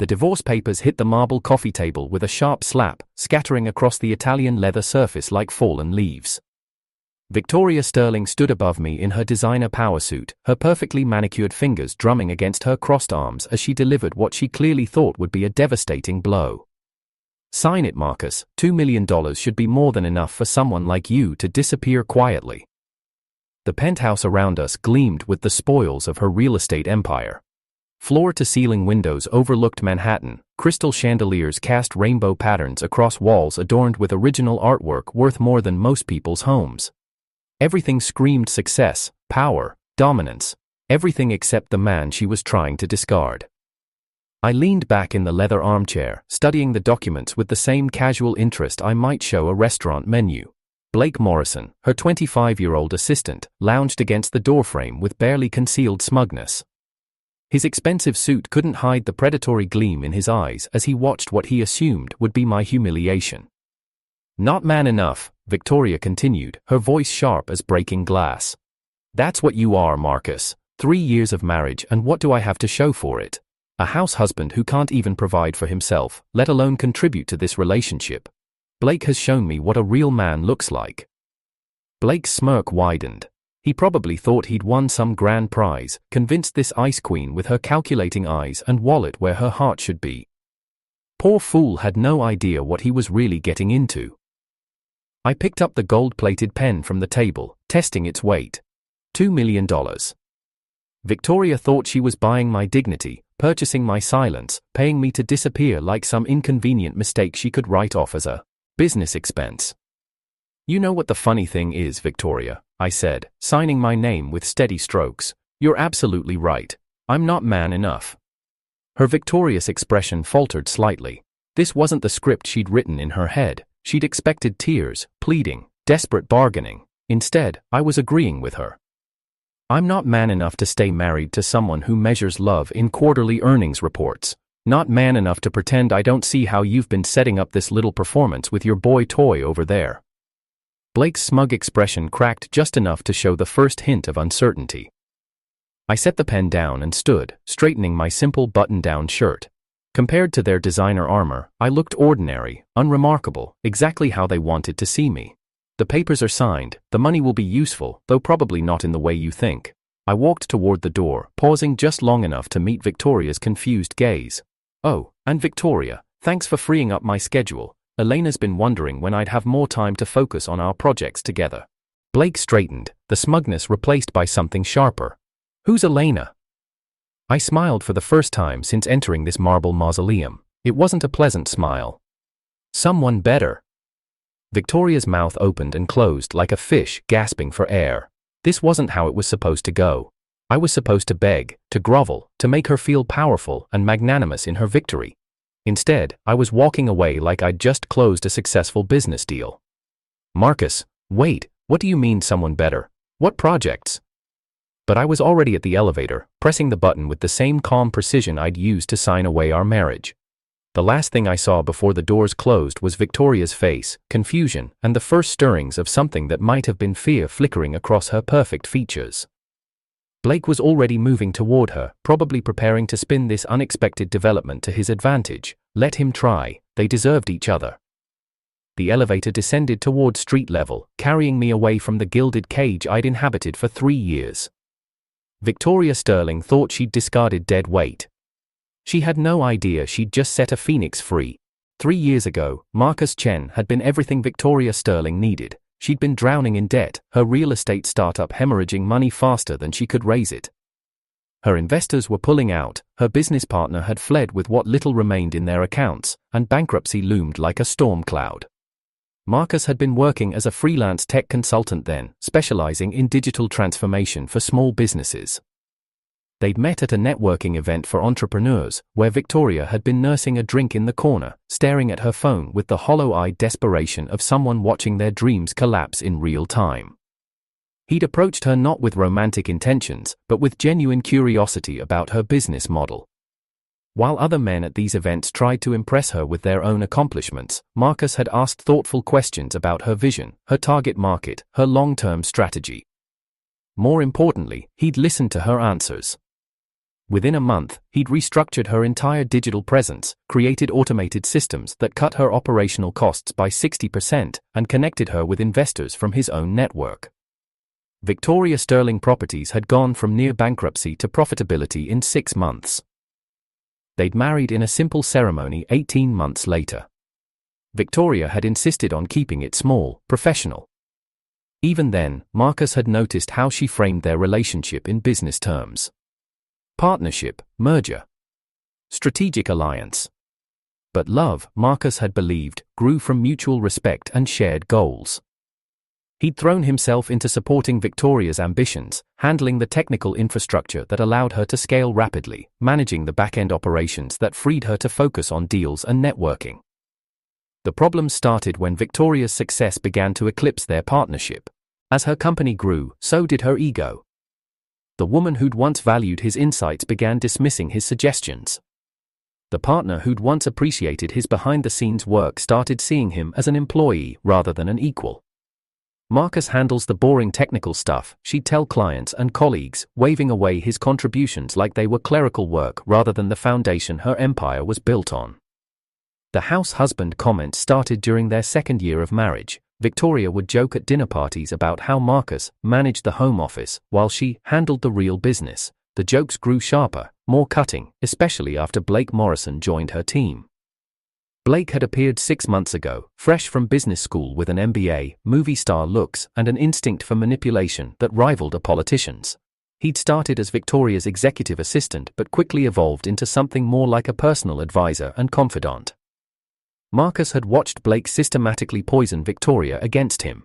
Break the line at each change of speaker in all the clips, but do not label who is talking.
The divorce papers hit the marble coffee table with a sharp slap, scattering across the Italian leather surface like fallen leaves. Victoria Sterling stood above me in her designer power suit, her perfectly manicured fingers drumming against her crossed arms as she delivered what she clearly thought would be a devastating blow. "Sign it, Marcus. $2 million should be more than enough for someone like you to disappear quietly." The penthouse around us gleamed with the spoils of her real estate empire. Floor-to-ceiling windows overlooked Manhattan, crystal chandeliers cast rainbow patterns across walls adorned with original artwork worth more than most people's homes. Everything screamed success, power, dominance, everything except the man she was trying to discard. I leaned back in the leather armchair, studying the documents with the same casual interest I might show a restaurant menu. Blake Morrison, her 25-year-old assistant, lounged against the doorframe with barely concealed smugness. His expensive suit couldn't hide the predatory gleam in his eyes as he watched what he assumed would be my humiliation. "Not man enough," Victoria continued, her voice sharp as breaking glass. "That's what you are, Marcus. 3 years of marriage, and what do I have to show for it? A house husband who can't even provide for himself, let alone contribute to this relationship. Blake has shown me what a real man looks like." Blake's smirk widened. He probably thought he'd won some grand prize, convinced this ice queen with her calculating eyes and wallet where her heart should be. Poor fool had no idea what he was really getting into. I picked up the gold-plated pen from the table, testing its weight. $2 million. Victoria thought she was buying my dignity, purchasing my silence, paying me to disappear like some inconvenient mistake she could write off as a business expense. "You know what the funny thing is, Victoria," I said, signing my name with steady strokes. "You're absolutely right. I'm not man enough." Her victorious expression faltered slightly. This wasn't the script she'd written in her head. She'd expected tears, pleading, desperate bargaining. Instead, I was agreeing with her. "I'm not man enough to stay married to someone who measures love in quarterly earnings reports. Not man enough to pretend I don't see how you've been setting up this little performance with your boy toy over there." Blake's smug expression cracked just enough to show the first hint of uncertainty. I set the pen down and stood, straightening my simple button-down shirt. Compared to their designer armor, I looked ordinary, unremarkable, exactly how they wanted to see me. "The papers are signed, the money will be useful, though probably not in the way you think." I walked toward the door, pausing just long enough to meet Victoria's confused gaze. "Oh, and Victoria, thanks for freeing up my schedule. Elena's been wondering when I'd have more time to focus on our projects together." Blake straightened, the smugness replaced by something sharper. "Who's Elena?" I smiled for the first time since entering this marble mausoleum. It wasn't a pleasant smile. "Someone better." Victoria's mouth opened and closed like a fish gasping for air. This wasn't how it was supposed to go. I was supposed to beg, to grovel, to make her feel powerful and magnanimous in her victory. Instead, I was walking away like I'd just closed a successful business deal. "Marcus, wait, what do you mean someone better? What projects?" But I was already at the elevator, pressing the button with the same calm precision I'd used to sign away our marriage. The last thing I saw before the doors closed was Victoria's face, confusion, and the first stirrings of something that might have been fear flickering across her perfect features. Blake was already moving toward her, probably preparing to spin this unexpected development to his advantage. Let him try, they deserved each other. The elevator descended toward street level, carrying me away from the gilded cage I'd inhabited for 3 years. Victoria Sterling thought she'd discarded dead weight. She had no idea she'd just set a phoenix free. 3 years ago, Marcus Chen had been everything Victoria Sterling needed. She'd been drowning in debt, her real estate startup hemorrhaging money faster than she could raise it. Her investors were pulling out, her business partner had fled with what little remained in their accounts, and bankruptcy loomed like a storm cloud. Marcus had been working as a freelance tech consultant then, specializing in digital transformation for small businesses. They'd met at a networking event for entrepreneurs, where Victoria had been nursing a drink in the corner, staring at her phone with the hollow-eyed desperation of someone watching their dreams collapse in real time. He'd approached her not with romantic intentions, but with genuine curiosity about her business model. While other men at these events tried to impress her with their own accomplishments, Marcus had asked thoughtful questions about her vision, her target market, her long-term strategy. More importantly, he'd listened to her answers. Within a month, he'd restructured her entire digital presence, created automated systems that cut her operational costs by 60%, and connected her with investors from his own network. Victoria Sterling Properties had gone from near bankruptcy to profitability in 6 months. They'd married in a simple ceremony 18 months later. Victoria had insisted on keeping it small, professional. Even then, Marcus had noticed how she framed their relationship in business terms. Partnership, merger, strategic alliance. But love, Marcus had believed, grew from mutual respect and shared goals. He'd thrown himself into supporting Victoria's ambitions, handling the technical infrastructure that allowed her to scale rapidly, managing the back-end operations that freed her to focus on deals and networking. The problems started when Victoria's success began to eclipse their partnership. As her company grew, so did her ego. The woman who'd once valued his insights began dismissing his suggestions. The partner who'd once appreciated his behind-the-scenes work started seeing him as an employee rather than an equal. Marcus handles the boring technical stuff, she'd tell clients and colleagues, waving away his contributions like they were clerical work rather than the foundation her empire was built on. The house husband comment started during their second year of marriage. Victoria would joke at dinner parties about how Marcus managed the home office while she handled the real business. The jokes grew sharper, more cutting, especially after Blake Morrison joined her team. Blake had appeared 6 months ago, fresh from business school with an MBA, movie star looks, and an instinct for manipulation that rivaled a politician's. He'd started as Victoria's executive assistant but quickly evolved into something more like a personal advisor and confidant. Marcus had watched Blake systematically poison Victoria against him.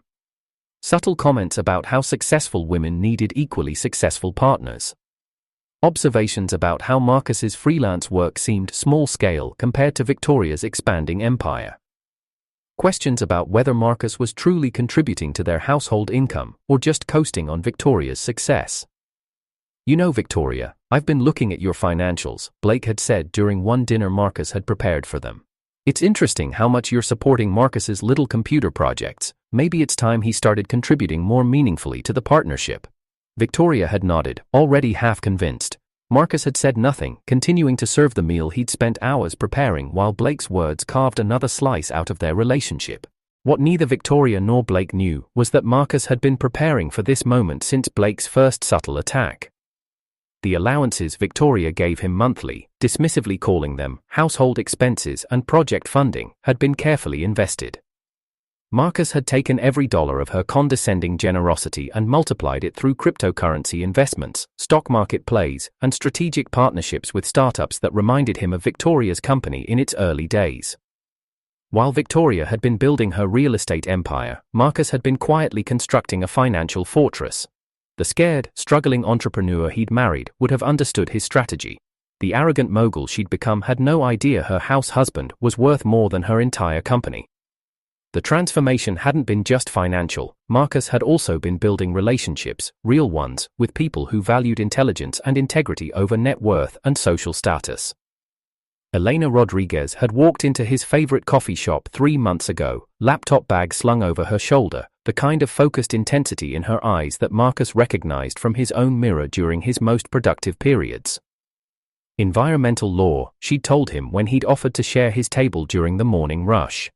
Subtle comments about how successful women needed equally successful partners. Observations about how Marcus's freelance work seemed small-scale compared to Victoria's expanding empire. Questions about whether Marcus was truly contributing to their household income or just coasting on Victoria's success. "You know, Victoria, I've been looking at your financials," Blake had said during one dinner Marcus had prepared for them. "It's interesting how much you're supporting Marcus's little computer projects. Maybe it's time he started contributing more meaningfully to the partnership." Victoria had nodded, already half convinced. Marcus had said nothing, continuing to serve the meal he'd spent hours preparing while Blake's words carved another slice out of their relationship. What neither Victoria nor Blake knew was that Marcus had been preparing for this moment since Blake's first subtle attack. The allowances Victoria gave him monthly, dismissively calling them household expenses and project funding, had been carefully invested. Marcus had taken every dollar of her condescending generosity and multiplied it through cryptocurrency investments, stock market plays, and strategic partnerships with startups that reminded him of Victoria's company in its early days. While Victoria had been building her real estate empire, Marcus had been quietly constructing a financial fortress. The scared, struggling entrepreneur he'd married would have understood his strategy. The arrogant mogul she'd become had no idea her house husband was worth more than her entire company. The transformation hadn't been just financial. Marcus had also been building relationships, real ones, with people who valued intelligence and integrity over net worth and social status. Elena Rodriguez had walked into his favorite coffee shop 3 months ago, laptop bag slung over her shoulder, the kind of focused intensity in her eyes that Marcus recognized from his own mirror during his most productive periods. Environmental law, she'd told him when he'd offered to share his table during the morning rush.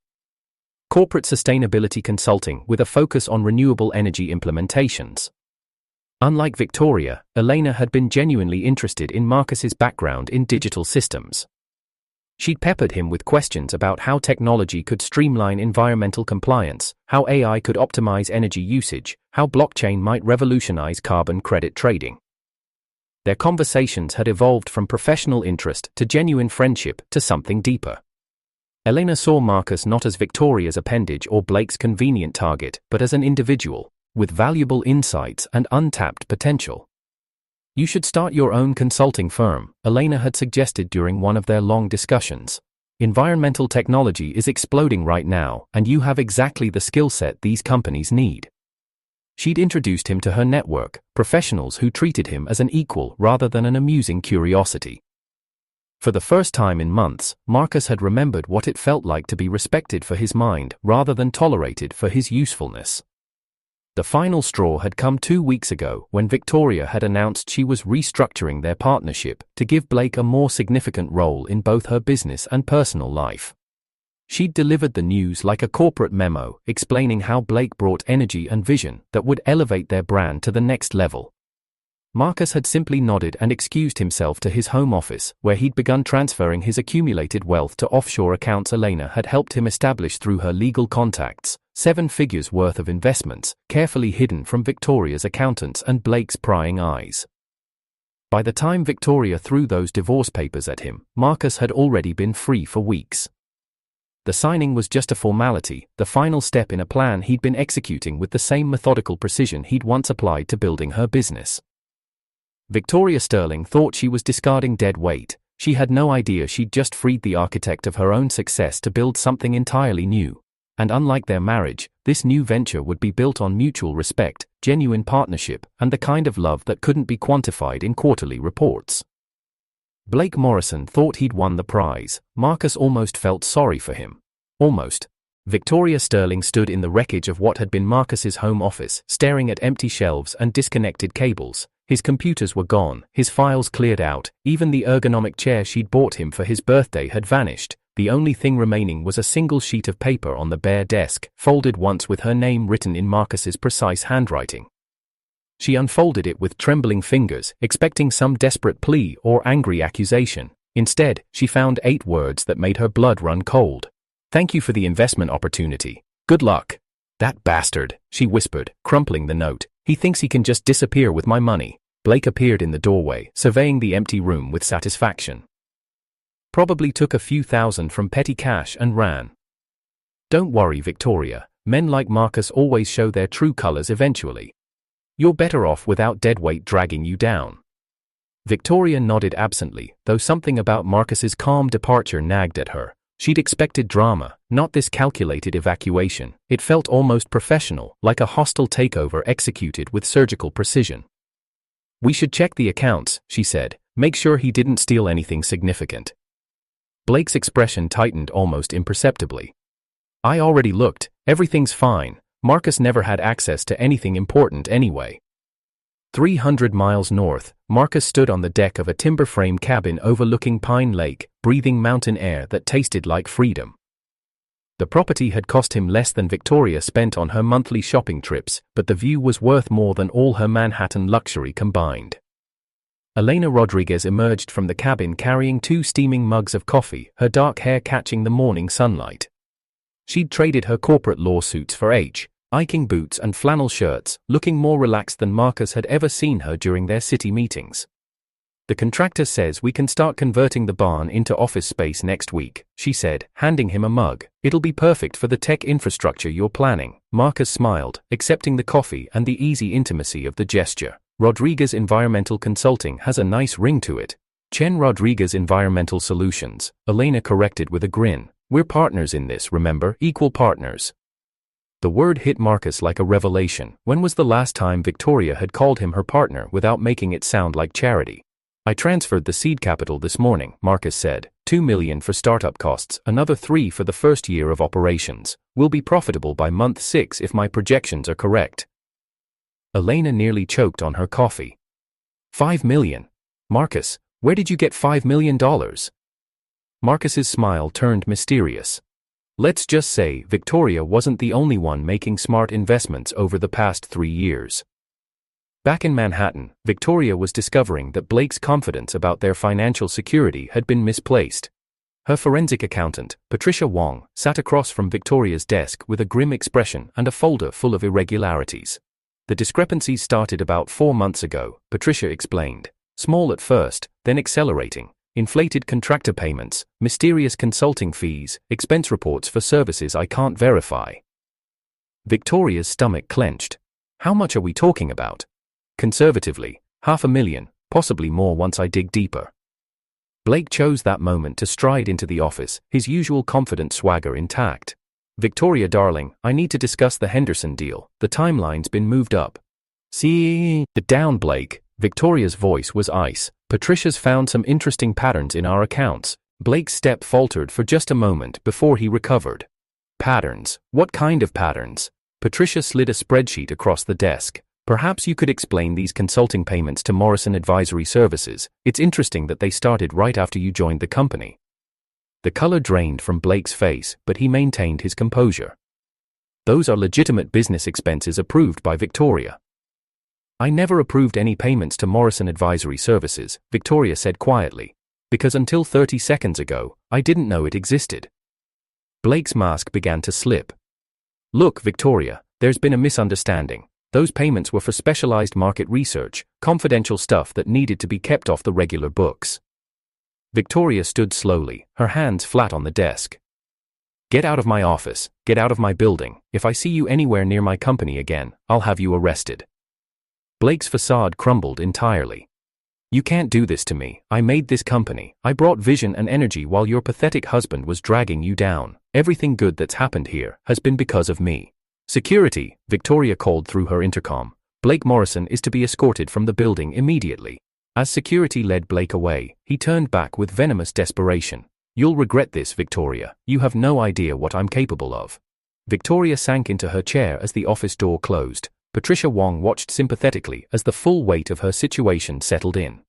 Corporate sustainability consulting with a focus on renewable energy implementations. Unlike Victoria, Elena had been genuinely interested in Marcus's background in digital systems. She'd peppered him with questions about how technology could streamline environmental compliance, how AI could optimize energy usage, how blockchain might revolutionize carbon credit trading. Their conversations had evolved from professional interest to genuine friendship to something deeper. Elena saw Marcus not as Victoria's appendage or Blake's convenient target, but as an individual, with valuable insights and untapped potential. "You should start your own consulting firm," Elena had suggested during one of their long discussions. "Environmental technology is exploding right now, and you have exactly the skill set these companies need." She'd introduced him to her network, professionals who treated him as an equal rather than an amusing curiosity. For the first time in months, Marcus had remembered what it felt like to be respected for his mind rather than tolerated for his usefulness. The final straw had come 2 weeks ago when Victoria had announced she was restructuring their partnership to give Blake a more significant role in both her business and personal life. She'd delivered the news like a corporate memo, explaining how Blake brought energy and vision that would elevate their brand to the next level. Marcus had simply nodded and excused himself to his home office, where he'd begun transferring his accumulated wealth to offshore accounts Elena had helped him establish through her legal contacts, 7 figures worth of investments, carefully hidden from Victoria's accountants and Blake's prying eyes. By the time Victoria threw those divorce papers at him, Marcus had already been free for weeks. The signing was just a formality, the final step in a plan he'd been executing with the same methodical precision he'd once applied to building her business. Victoria Sterling thought she was discarding dead weight. She had no idea she'd just freed the architect of her own success to build something entirely new. And unlike their marriage, this new venture would be built on mutual respect, genuine partnership, and the kind of love that couldn't be quantified in quarterly reports. Blake Morrison thought he'd won the prize. Marcus almost felt sorry for him. Almost. Victoria Sterling stood in the wreckage of what had been Marcus's home office, staring at empty shelves and disconnected cables. His computers were gone, his files cleared out, even the ergonomic chair she'd bought him for his birthday had vanished. The only thing remaining was a single sheet of paper on the bare desk, folded once with her name written in Marcus's precise handwriting. She unfolded it with trembling fingers, expecting some desperate plea or angry accusation. Instead, she found 8 words that made her blood run cold. "Thank you for the investment opportunity. Good luck." "That bastard," she whispered, crumpling the note. "He thinks he can just disappear with my money." Blake appeared in the doorway, surveying the empty room with satisfaction. "Probably took a few thousand from petty cash and ran." "Don't worry, Victoria. Men like Marcus always show their true colors eventually. You're better off without deadweight dragging you down." Victoria nodded absently, though something about Marcus's calm departure nagged at her. She'd expected drama, not this calculated evacuation. It felt almost professional, like a hostile takeover executed with surgical precision. "We should check the accounts," she said. "Make sure he didn't steal anything significant." Blake's expression tightened almost imperceptibly. "I already looked. Everything's fine. Marcus never had access to anything important anyway." 300 miles north, Marcus stood on the deck of a timber-frame cabin overlooking Pine Lake, breathing mountain air that tasted like freedom. The property had cost him less than Victoria spent on her monthly shopping trips, but the view was worth more than all her Manhattan luxury combined. Elena Rodriguez emerged from the cabin carrying 2 steaming mugs of coffee, her dark hair catching the morning sunlight. She'd traded her corporate lawsuits for hiking boots and flannel shirts, looking more relaxed than Marcus had ever seen her during their city meetings. "The contractor says we can start converting the barn into office space next week," she said, handing him a mug. "It'll be perfect for the tech infrastructure you're planning." Marcus smiled, accepting the coffee and the easy intimacy of the gesture. "Rodriguez Environmental Consulting has a nice ring to it." "Chen Rodriguez Environmental Solutions," Elena corrected with a grin. "We're partners in this, remember? Equal partners." The word hit Marcus like a revelation. When was the last time Victoria had called him her partner without making it sound like charity? "I transferred the seed capital this morning," Marcus said. $2 million for startup costs, another $3 million for the first year of operations. We'll be profitable by month 6 if my projections are correct. Elena nearly choked on her coffee. $5 million? Marcus, where did you get $5 million? Marcus's smile turned mysterious. Let's just say Victoria wasn't the only one making smart investments over the past 3 years. Back in Manhattan, Victoria was discovering that Blake's confidence about their financial security had been misplaced. Her forensic accountant, Patricia Wong, sat across from Victoria's desk with a grim expression and a folder full of irregularities. The discrepancies started about 4 months ago, Patricia explained. Small at first, then accelerating. Inflated contractor payments, mysterious consulting fees, expense reports for services I can't verify. Victoria's stomach clenched. How much are we talking about? Conservatively, $500,000, possibly more once I dig deeper. Blake chose that moment to stride into the office, his usual confident swagger intact. Victoria darling, I need to discuss the Henderson deal. The timeline's been moved up. Sit down, Blake. Victoria's voice was ice. Patricia's found some interesting patterns in our accounts. Blake's step faltered for just a moment before he recovered. Patterns? What kind of patterns? Patricia slid a spreadsheet across the desk. Perhaps you could explain these consulting payments to Morrison Advisory Services. It's interesting that they started right after you joined the company. The color drained from Blake's face, but he maintained his composure. Those are legitimate business expenses approved by Victoria. I never approved any payments to Morrison Advisory Services, Victoria said quietly, because until 30 seconds ago, I didn't know it existed. Blake's mask began to slip. Look, Victoria, there's been a misunderstanding. Those payments were for specialized market research, confidential stuff that needed to be kept off the regular books. Victoria stood slowly, her hands flat on the desk. Get out of my office, get out of my building. If I see you anywhere near my company again, I'll have you arrested. Blake's facade crumbled entirely. You can't do this to me. I made this company. I brought vision and energy while your pathetic husband was dragging you down. Everything good that's happened here has been because of me. Security, Victoria called through her intercom. Blake Morrison is to be escorted from the building immediately. As security led Blake away, he turned back with venomous desperation. You'll regret this, Victoria. You have no idea what I'm capable of. Victoria sank into her chair as the office door closed. Patricia Wong watched sympathetically as the full weight of her situation settled in.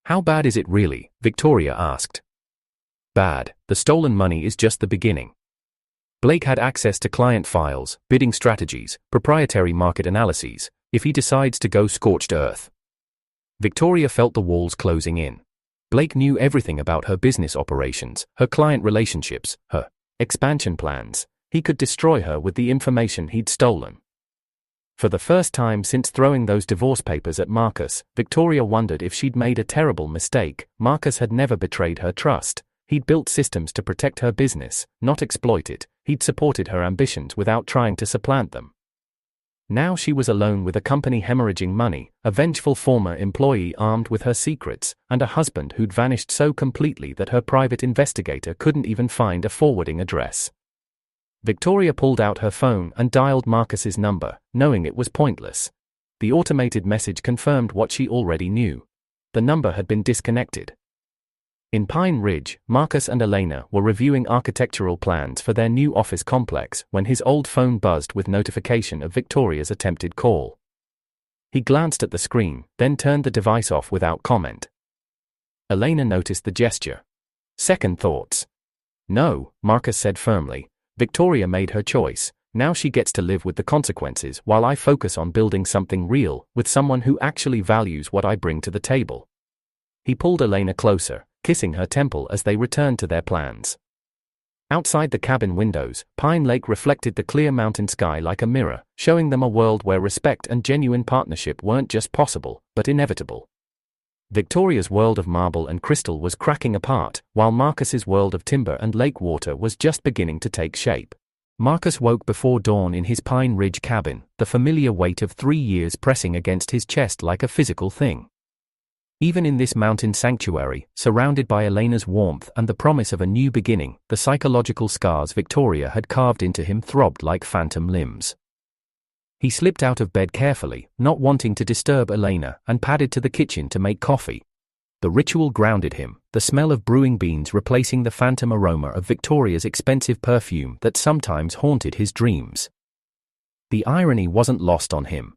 How bad is it really? Victoria asked. Bad. The stolen money is just the beginning. Blake had access to client files, bidding strategies, proprietary market analyses, if he decides to go scorched earth. Victoria felt the walls closing in. Blake knew everything about her business operations, her client relationships, her expansion plans. He could destroy her with the information he'd stolen. For the first time since throwing those divorce papers at Marcus, Victoria wondered if she'd made a terrible mistake. Marcus had never betrayed her trust. He'd built systems to protect her business, not exploit it. He'd supported her ambitions without trying to supplant them. Now she was alone with a company hemorrhaging money, a vengeful former employee armed with her secrets, and a husband who'd vanished so completely that her private investigator couldn't even find a forwarding address. Victoria pulled out her phone and dialed Marcus's number, knowing it was pointless. The automated message confirmed what she already knew. The number had been disconnected. In Pine Ridge, Marcus and Elena were reviewing architectural plans for their new office complex when his old phone buzzed with notification of Victoria's attempted call. He glanced at the screen, then turned the device off without comment. Elena noticed the gesture. Second thoughts. No, Marcus said firmly. Victoria made her choice. Now she gets to live with the consequences while I focus on building something real with someone who actually values what I bring to the table. He pulled Elena closer, kissing her temple as they returned to their plans. Outside the cabin windows, Pine Lake reflected the clear mountain sky like a mirror, showing them a world where respect and genuine partnership weren't just possible, but inevitable. Victoria's world of marble and crystal was cracking apart, while Marcus's world of timber and lake water was just beginning to take shape. Marcus woke before dawn in his Pine Ridge cabin, the familiar weight of 3 years pressing against his chest like a physical thing. Even in this mountain sanctuary, surrounded by Elena's warmth and the promise of a new beginning, the psychological scars Victoria had carved into him throbbed like phantom limbs. He slipped out of bed carefully, not wanting to disturb Elena, and padded to the kitchen to make coffee. The ritual grounded him, the smell of brewing beans replacing the phantom aroma of Victoria's expensive perfume that sometimes haunted his dreams. The irony wasn't lost on him.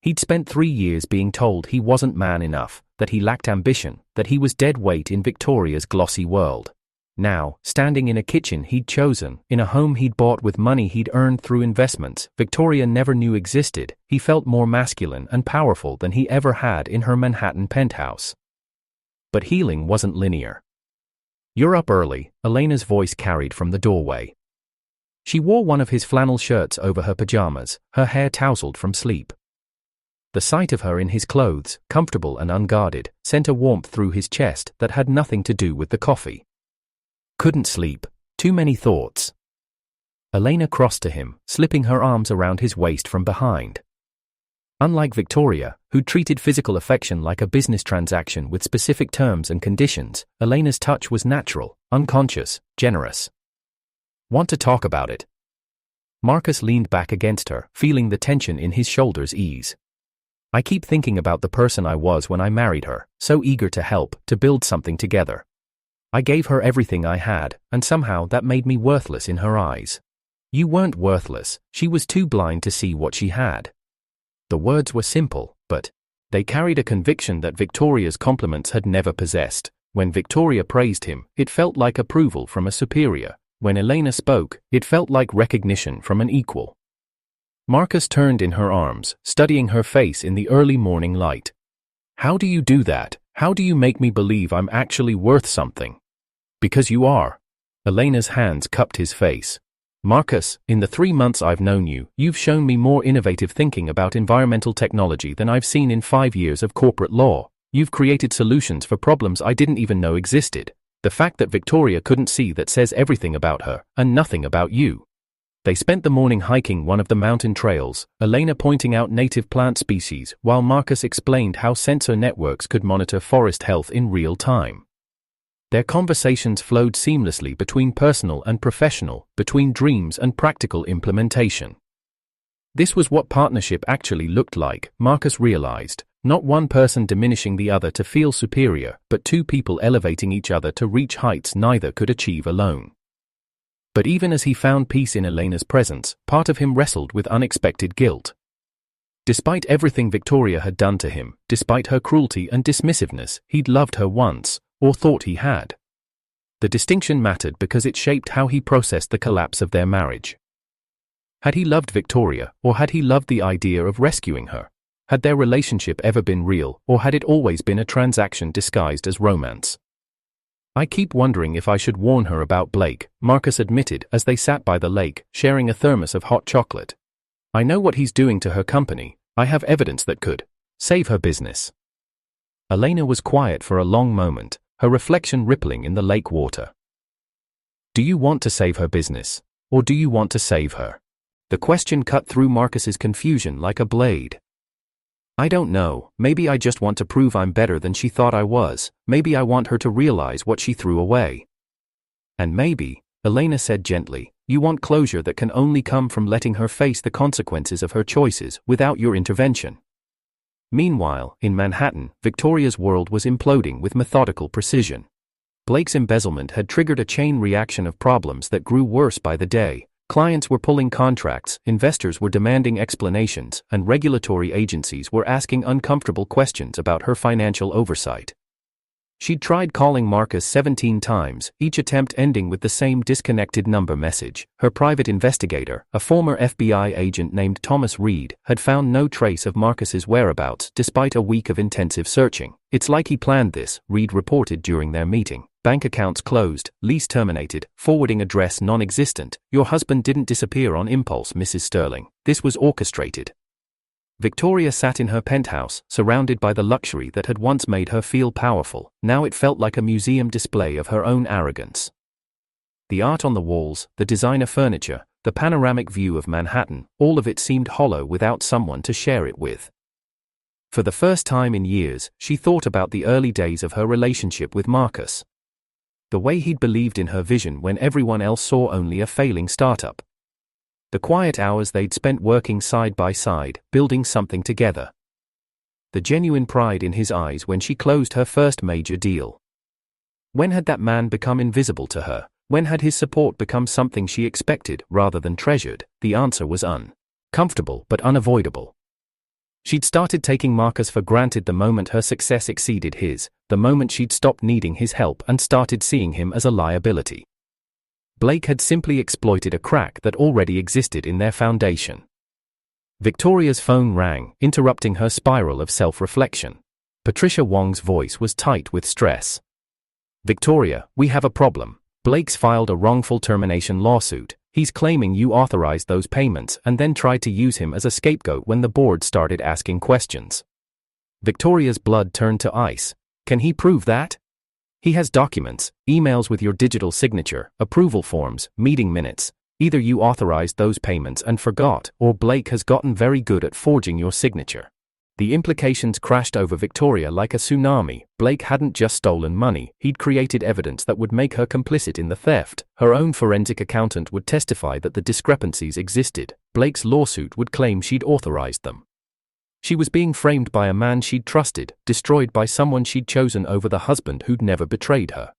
He'd spent 3 years being told he wasn't man enough, that he lacked ambition, that he was dead weight in Victoria's glossy world. Now, standing in a kitchen he'd chosen, in a home he'd bought with money he'd earned through investments Victoria never knew existed, he felt more masculine and powerful than he ever had in her Manhattan penthouse. But healing wasn't linear. "You're up early," Elena's voice carried from the doorway. She wore one of his flannel shirts over her pajamas, her hair tousled from sleep. The sight of her in his clothes, comfortable and unguarded, sent a warmth through his chest that had nothing to do with the coffee. Couldn't sleep. Too many thoughts. Elena crossed to him, slipping her arms around his waist from behind. Unlike Victoria, who treated physical affection like a business transaction with specific terms and conditions, Elena's touch was natural, unconscious, generous. "Want to talk about it?" Marcus leaned back against her, feeling the tension in his shoulders ease. "I keep thinking about the person I was when I married her, so eager to help, to build something together. I gave her everything I had, and somehow that made me worthless in her eyes. You weren't worthless, she was too blind to see what she had. The words were simple, but they carried a conviction that Victoria's compliments had never possessed. When Victoria praised him, it felt like approval from a superior. When Elena spoke, it felt like recognition from an equal. Marcus turned in her arms, studying her face in the early morning light. How do you do that? How do you make me believe I'm actually worth something? Because you are. Elena's hands cupped his face. Marcus, in the 3 months I've known you, you've shown me more innovative thinking about environmental technology than I've seen in 5 years of corporate law. You've created solutions for problems I didn't even know existed. The fact that Victoria couldn't see that says everything about her, and nothing about you. They spent the morning hiking one of the mountain trails, Elena pointing out native plant species, while Marcus explained how sensor networks could monitor forest health in real time. Their conversations flowed seamlessly between personal and professional, between dreams and practical implementation. This was what partnership actually looked like, Marcus realized. Not one person diminishing the other to feel superior, but two people elevating each other to reach heights neither could achieve alone. But even as he found peace in Elena's presence, part of him wrestled with unexpected guilt. Despite everything Victoria had done to him, despite her cruelty and dismissiveness, he'd loved her once, or thought he had. The distinction mattered because it shaped how he processed the collapse of their marriage. Had he loved Victoria, or had he loved the idea of rescuing her? Had their relationship ever been real, or had it always been a transaction disguised as romance? I keep wondering if I should warn her about Blake, Marcus admitted as they sat by the lake, sharing a thermos of hot chocolate. I know what he's doing to her company. I have evidence that could save her business. Elena was quiet for a long moment, her reflection rippling in the lake water. Do you want to save her business? Or do you want to save her? The question cut through Marcus's confusion like a blade. I don't know, maybe I just want to prove I'm better than she thought I was, maybe I want her to realize what she threw away. And maybe, Elena said gently, you want closure that can only come from letting her face the consequences of her choices without your intervention. Meanwhile, in Manhattan, Victoria's world was imploding with methodical precision. Blake's embezzlement had triggered a chain reaction of problems that grew worse by the day. Clients were pulling contracts, investors were demanding explanations, and regulatory agencies were asking uncomfortable questions about her financial oversight. She'd tried calling Marcus 17 times, each attempt ending with the same disconnected number message. Her private investigator, a former FBI agent named Thomas Reed, had found no trace of Marcus's whereabouts despite a week of intensive searching. It's like he planned this, Reed reported during their meeting. Bank accounts closed, lease terminated, forwarding address non-existent. Your husband didn't disappear on impulse, Mrs. Sterling. This was orchestrated. Victoria sat in her penthouse, surrounded by the luxury that had once made her feel powerful. Now it felt like a museum display of her own arrogance. The art on the walls, the designer furniture, the panoramic view of Manhattan, all of it seemed hollow without someone to share it with. For the first time in years, she thought about the early days of her relationship with Marcus. The way he'd believed in her vision when everyone else saw only a failing startup. The quiet hours they'd spent working side by side, building something together. The genuine pride in his eyes when she closed her first major deal. When had that man become invisible to her? When had his support become something she expected rather than treasured? The answer was uncomfortable but unavoidable. She'd started taking Marcus for granted the moment her success exceeded his, the moment she'd stopped needing his help and started seeing him as a liability. Blake had simply exploited a crack that already existed in their foundation. Victoria's phone rang, interrupting her spiral of self-reflection. Patricia Wong's voice was tight with stress. Victoria, we have a problem. Blake's filed a wrongful termination lawsuit. He's claiming you authorized those payments and then tried to use him as a scapegoat when the board started asking questions. Victoria's blood turned to ice. Can he prove that? He has documents, emails with your digital signature, approval forms, meeting minutes. Either you authorized those payments and forgot, or Blake has gotten very good at forging your signature. The implications crashed over Victoria like a tsunami. Blake hadn't just stolen money, he'd created evidence that would make her complicit in the theft. Her own forensic accountant would testify that the discrepancies existed. Blake's lawsuit would claim she'd authorized them. She was being framed by a man she'd trusted, destroyed by someone she'd chosen over the husband who'd never betrayed her.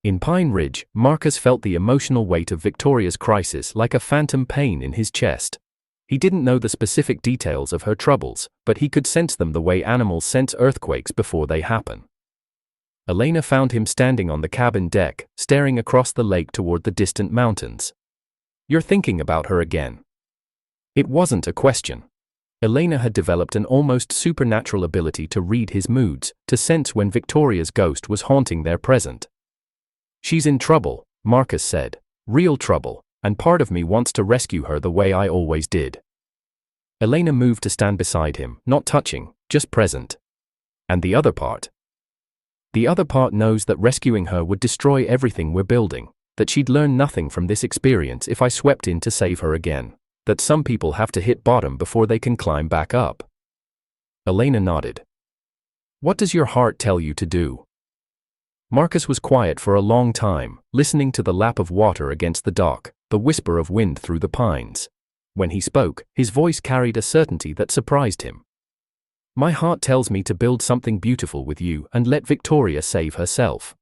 In Pine Ridge, Marcus felt the emotional weight of Victoria's crisis like a phantom pain in his chest. He didn't know the specific details of her troubles, but he could sense them the way animals sense earthquakes before they happen. Elena found him standing on the cabin deck, staring across the lake toward the distant mountains. "You're thinking about her again." It wasn't a question. Elena had developed an almost supernatural ability to read his moods, to sense when Victoria's ghost was haunting their present. "She's in trouble," Marcus said. "Real trouble, and part of me wants to rescue her the way I always did." Elena moved to stand beside him, not touching, just present. "And the other part?" "The other part knows that rescuing her would destroy everything we're building, that she'd learn nothing from this experience if I swept in to save her again, that some people have to hit bottom before they can climb back up." Elena nodded. "What does your heart tell you to do?" Marcus was quiet for a long time, listening to the lap of water against the dock, the whisper of wind through the pines. When he spoke, his voice carried a certainty that surprised him. "My heart tells me to build something beautiful with you and let Victoria save herself."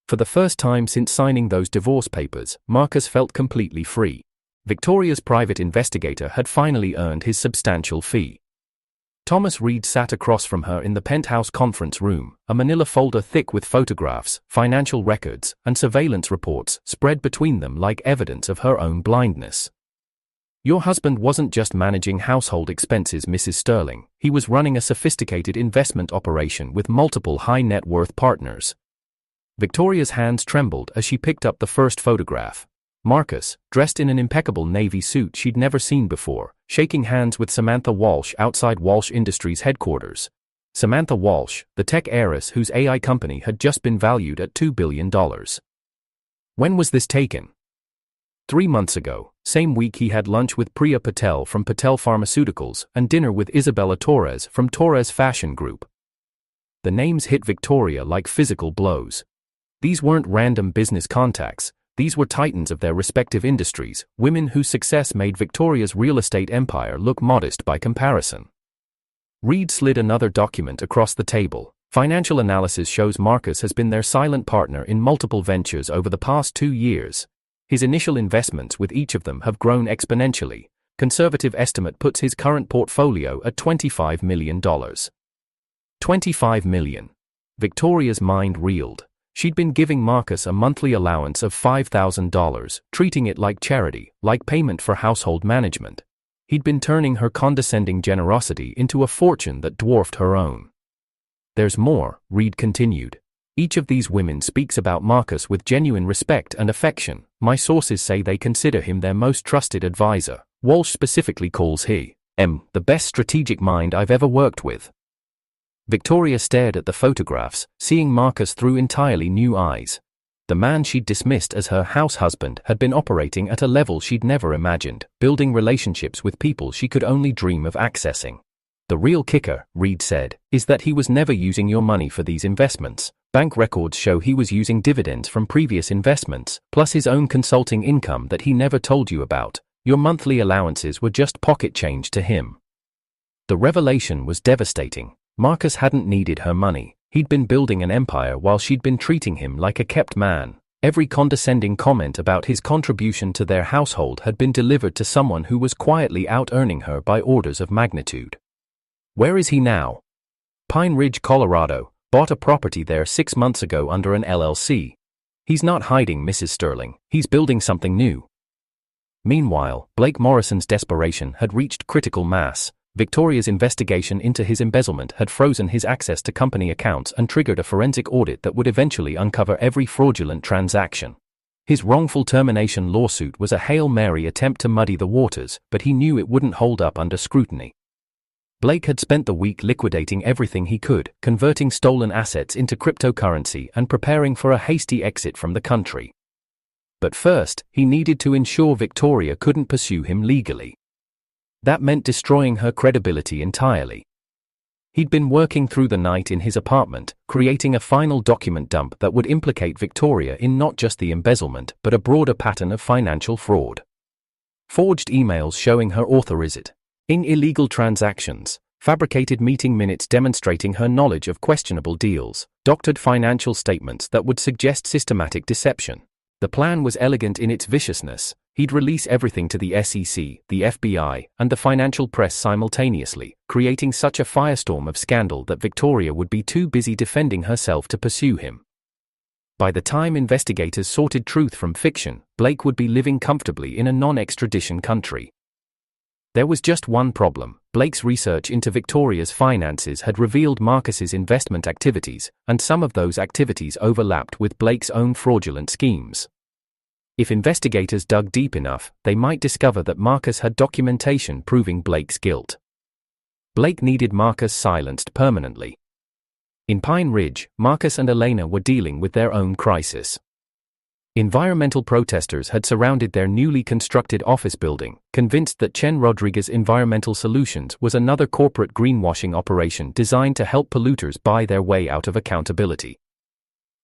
For the first time since signing those divorce papers, Marcus felt completely free. Victoria's private investigator had finally earned his substantial fee. Thomas Reed sat across from her in the penthouse conference room, a manila folder thick with photographs, financial records, and surveillance reports spread between them like evidence of her own blindness. "Your husband wasn't just managing household expenses, Mrs. Sterling. He was running a sophisticated investment operation with multiple high-net-worth partners." Victoria's hands trembled as she picked up the first photograph. Marcus, dressed in an impeccable navy suit she'd never seen before, shaking hands with Samantha Walsh outside Walsh Industries headquarters. Samantha Walsh, the tech heiress whose AI company had just been valued at $2 billion. When was this taken? 3 months ago, same week he had lunch with Priya Patel from Patel Pharmaceuticals and dinner with Isabella Torres from Torres Fashion Group. The names hit Victoria like physical blows. These weren't random business contacts. These were titans of their respective industries, women whose success made Victoria's real estate empire look modest by comparison. Reed slid another document across the table. Financial analysis shows Marcus has been their silent partner in multiple ventures over the past 2 years. His initial investments with each of them have grown exponentially. Conservative estimate puts his current portfolio at $25 million. $25 million. Victoria's mind reeled. She'd been giving Marcus a monthly allowance of $5,000, treating it like charity, like payment for household management. He'd been turning her condescending generosity into a fortune that dwarfed her own. "There's more," Reed continued. "Each of these women speaks about Marcus with genuine respect and affection. My sources say they consider him their most trusted advisor. Walsh specifically calls him the best strategic mind I've ever worked with." Victoria stared at the photographs, seeing Marcus through entirely new eyes. The man she'd dismissed as her house husband had been operating at a level she'd never imagined, building relationships with people she could only dream of accessing. "The real kicker," Reed said, "is that he was never using your money for these investments. Bank records show he was using dividends from previous investments, plus his own consulting income that he never told you about. Your monthly allowances were just pocket change to him." The revelation was devastating. Marcus hadn't needed her money. He'd been building an empire while she'd been treating him like a kept man. Every condescending comment about his contribution to their household had been delivered to someone who was quietly out-earning her by orders of magnitude. "Where is he now?" "Pine Ridge, Colorado. Bought a property there 6 months ago under an LLC. He's not hiding, Mrs. Sterling. He's building something new." Meanwhile, Blake Morrison's desperation had reached critical mass. Victoria's investigation into his embezzlement had frozen his access to company accounts and triggered a forensic audit that would eventually uncover every fraudulent transaction. His wrongful termination lawsuit was a Hail Mary attempt to muddy the waters, but he knew it wouldn't hold up under scrutiny. Blake had spent the week liquidating everything he could, converting stolen assets into cryptocurrency and preparing for a hasty exit from the country. But first, he needed to ensure Victoria couldn't pursue him legally. That meant destroying her credibility entirely. He'd been working through the night in his apartment, creating a final document dump that would implicate Victoria in not just the embezzlement, but a broader pattern of financial fraud. Forged emails showing her authorized in illegal transactions, fabricated meeting minutes demonstrating her knowledge of questionable deals, doctored financial statements that would suggest systematic deception. The plan was elegant in its viciousness. He'd release everything to the SEC, the FBI, and the financial press simultaneously, creating such a firestorm of scandal that Victoria would be too busy defending herself to pursue him. By the time investigators sorted truth from fiction, Blake would be living comfortably in a non-extradition country. There was just one problem. Blake's research into Victoria's finances had revealed Marcus's investment activities, and some of those activities overlapped with Blake's own fraudulent schemes. If investigators dug deep enough, they might discover that Marcus had documentation proving Blake's guilt. Blake needed Marcus silenced permanently. In Pine Ridge, Marcus and Elena were dealing with their own crisis. Environmental protesters had surrounded their newly constructed office building, convinced that Chen Rodriguez Environmental Solutions was another corporate greenwashing operation designed to help polluters buy their way out of accountability.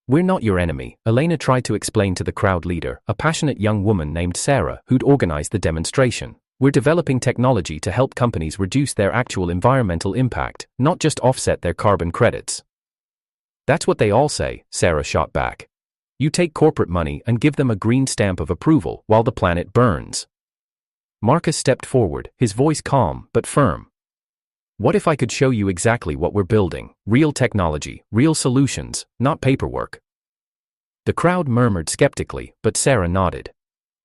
"We're not your enemy," Elena tried to explain to the crowd leader, a passionate young woman named Sarah, who'd organized the demonstration. "We're developing technology to help companies reduce their actual environmental impact, not just offset their carbon credits." "That's what they all say," Sarah shot back. "You take corporate money and give them a green stamp of approval while the planet burns." Marcus stepped forward, his voice calm but firm. "What if I could show you exactly what we're building? Real technology, real solutions, not paperwork." The crowd murmured skeptically, but Sarah nodded.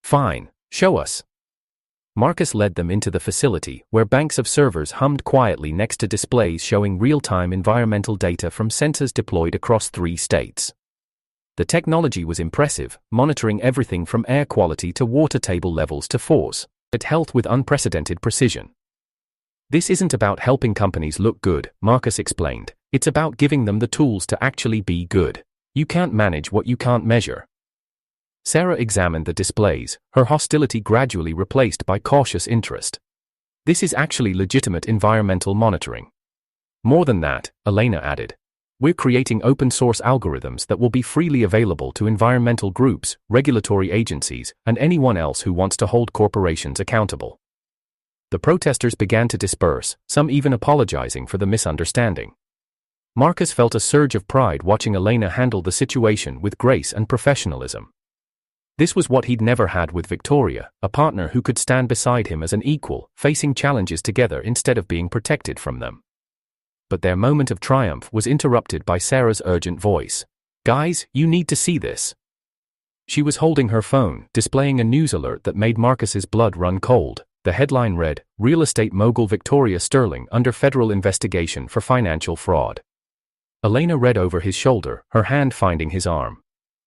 "Fine, show us." Marcus led them into the facility, where banks of servers hummed quietly next to displays showing real-time environmental data from sensors deployed across 3 states. The technology was impressive, monitoring everything from air quality to water table levels to force at health with unprecedented precision. "This isn't about helping companies look good," Marcus explained. "It's about giving them the tools to actually be good. You can't manage what you can't measure." Sarah examined the displays, her hostility gradually replaced by cautious interest. "This is actually legitimate environmental monitoring." "More than that," Elena added. "We're creating open-source algorithms that will be freely available to environmental groups, regulatory agencies, and anyone else who wants to hold corporations accountable." The protesters began to disperse, some even apologizing for the misunderstanding. Marcus felt a surge of pride watching Elena handle the situation with grace and professionalism. This was what he'd never had with Victoria, a partner who could stand beside him as an equal, facing challenges together instead of being protected from them. But their moment of triumph was interrupted by Sarah's urgent voice. "Guys, you need to see this." She was holding her phone, displaying a news alert that made Marcus's blood run cold. The headline read, "Real estate mogul Victoria Sterling under federal investigation for financial fraud." Elena read over his shoulder, her hand finding his arm.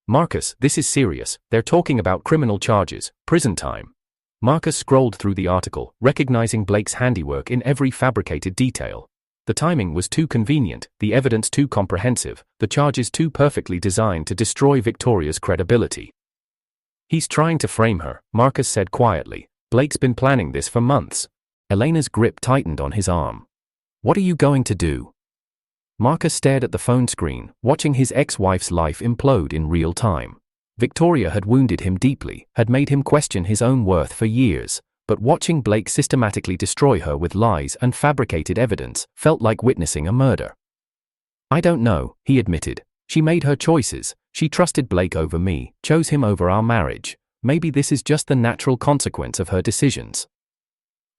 "Marcus, this is serious. They're talking about criminal charges, prison time." Marcus scrolled through the article, recognizing Blake's handiwork in every fabricated detail. The timing was too convenient, the evidence too comprehensive, the charges too perfectly designed to destroy Victoria's credibility. "He's trying to frame her," Marcus said quietly. "Blake's been planning this for months." Elena's grip tightened on his arm. "What are you going to do?" Marcus stared at the phone screen, watching his ex-wife's life implode in real time. Victoria had wounded him deeply, had made him question his own worth for years, but watching Blake systematically destroy her with lies and fabricated evidence felt like witnessing a murder. "I don't know," he admitted. "She made her choices. She trusted Blake over me, chose him over our marriage. Maybe this is just the natural consequence of her decisions."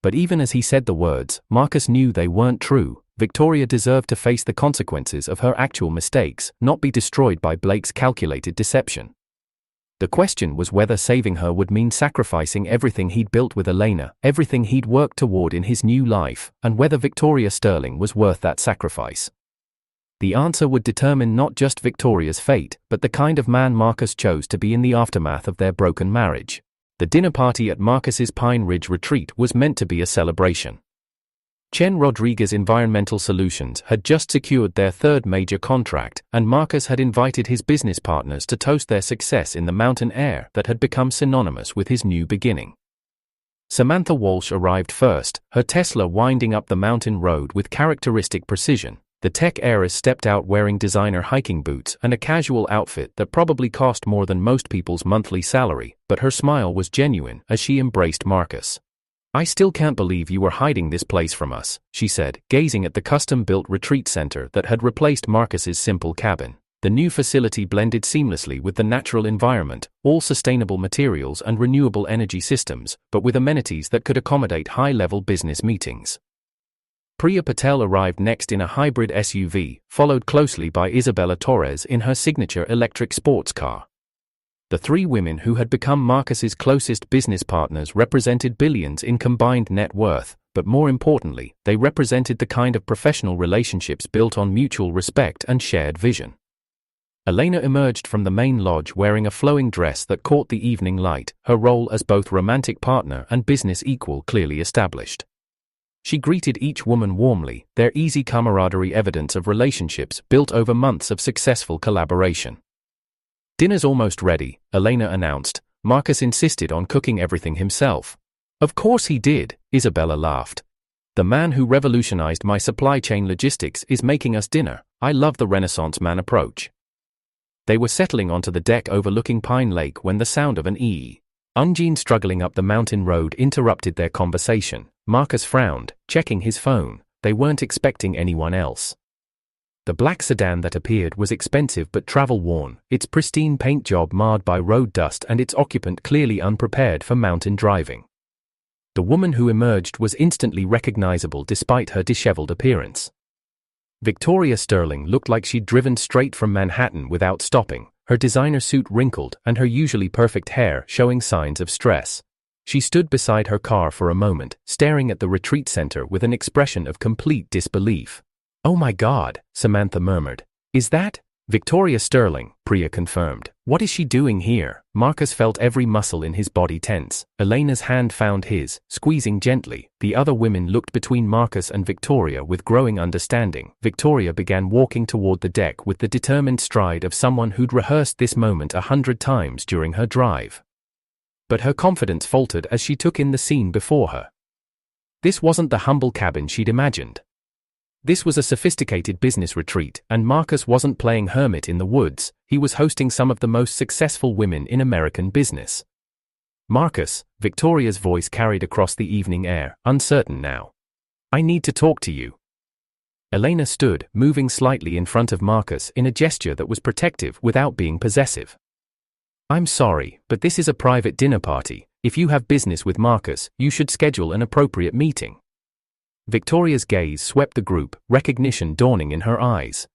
But even as he said the words, Marcus knew they weren't true. Victoria deserved to face the consequences of her actual mistakes, not be destroyed by Blake's calculated deception. The question was whether saving her would mean sacrificing everything he'd built with Elena, everything he'd worked toward in his new life, and whether Victoria Sterling was worth that sacrifice. The answer would determine not just Victoria's fate, but the kind of man Marcus chose to be in the aftermath of their broken marriage. The dinner party at Marcus's Pine Ridge retreat was meant to be a celebration. Chen Rodriguez Environmental Solutions had just secured their 3rd major contract, and Marcus had invited his business partners to toast their success in the mountain air that had become synonymous with his new beginning. Samantha Walsh arrived first, her Tesla winding up the mountain road with characteristic precision. The tech heiress stepped out wearing designer hiking boots and a casual outfit that probably cost more than most people's monthly salary, but her smile was genuine as she embraced Marcus. I still can't believe you were hiding this place from us, she said, gazing at the custom-built retreat center that had replaced Marcus's simple cabin. The new facility blended seamlessly with the natural environment, all sustainable materials and renewable energy systems, but with amenities that could accommodate high-level business meetings. Priya Patel arrived next in a hybrid SUV, followed closely by Isabella Torres in her signature electric sports car. The three women who had become Marcus's closest business partners represented billions in combined net worth, but more importantly, they represented the kind of professional relationships built on mutual respect and shared vision. Elena emerged from the main lodge wearing a flowing dress that caught the evening light, her role as both romantic partner and business equal clearly established. She greeted each woman warmly, their easy camaraderie evidence of relationships built over months of successful collaboration. Dinner's almost ready, Elena announced. Marcus insisted on cooking everything himself. Of course he did, Isabella laughed. The man who revolutionized my supply chain logistics is making us dinner. I love the Renaissance man approach. They were settling onto the deck overlooking Pine Lake when the sound of an engine struggling up the mountain road interrupted their conversation. Marcus frowned, checking his phone. They weren't expecting anyone else. The black sedan that appeared was expensive but travel-worn, its pristine paint job marred by road dust and its occupant clearly unprepared for mountain driving. The woman who emerged was instantly recognizable despite her disheveled appearance. Victoria Sterling looked like she'd driven straight from Manhattan without stopping, her designer suit wrinkled and her usually perfect hair showing signs of stress. She stood beside her car for a moment, staring at the retreat center with an expression of complete disbelief. "Oh my God," Samantha murmured. "Is that Victoria Sterling?" Priya confirmed. "What is she doing here?" Marcus felt every muscle in his body tense. Elena's hand found his, squeezing gently. The other women looked between Marcus and Victoria with growing understanding. Victoria began walking toward the deck with the determined stride of someone who'd rehearsed this moment 100 times during her drive. But her confidence faltered as she took in the scene before her. This wasn't the humble cabin she'd imagined. This was a sophisticated business retreat, and Marcus wasn't playing hermit in the woods, he was hosting some of the most successful women in American business. "Marcus," Victoria's voice carried across the evening air, uncertain now. "I need to talk to you." Elena stood, moving slightly in front of Marcus in a gesture that was protective without being possessive. "I'm sorry, but this is a private dinner party. If you have business with Marcus, you should schedule an appropriate meeting." Victoria's gaze swept the group, recognition dawning in her eyes.